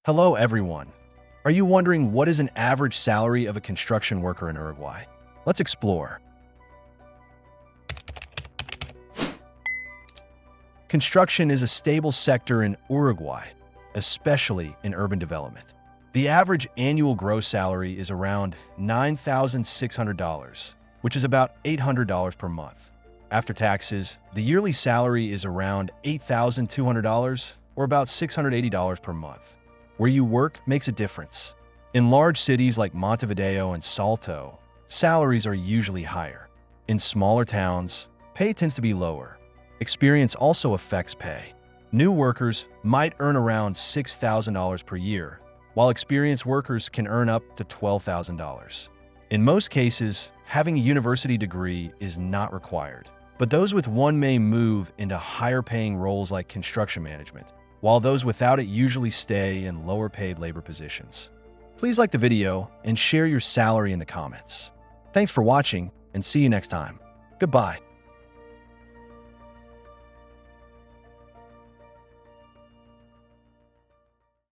Hello, everyone. Are you wondering what is an average salary of a construction worker in Uruguay? Let's explore. Construction is a stable sector in Uruguay, especially in urban development. The average annual gross salary is around $9,600, which is about $800 per month. After taxes, the yearly salary is around $8,200, or about $680 per month. Where you work makes a difference. In large cities like Montevideo and Salto, salaries are usually higher. In smaller towns, pay tends to be lower. Experience also affects pay. New workers might earn around $6,000 per year, while experienced workers can earn up to $12,000. In most cases, having a university degree is not required, but those with one may move into higher-paying roles like construction management, while those without it usually stay in lower-paid labor positions. Please like the video and share your salary in the comments. Thanks for watching, and see you next time. Goodbye.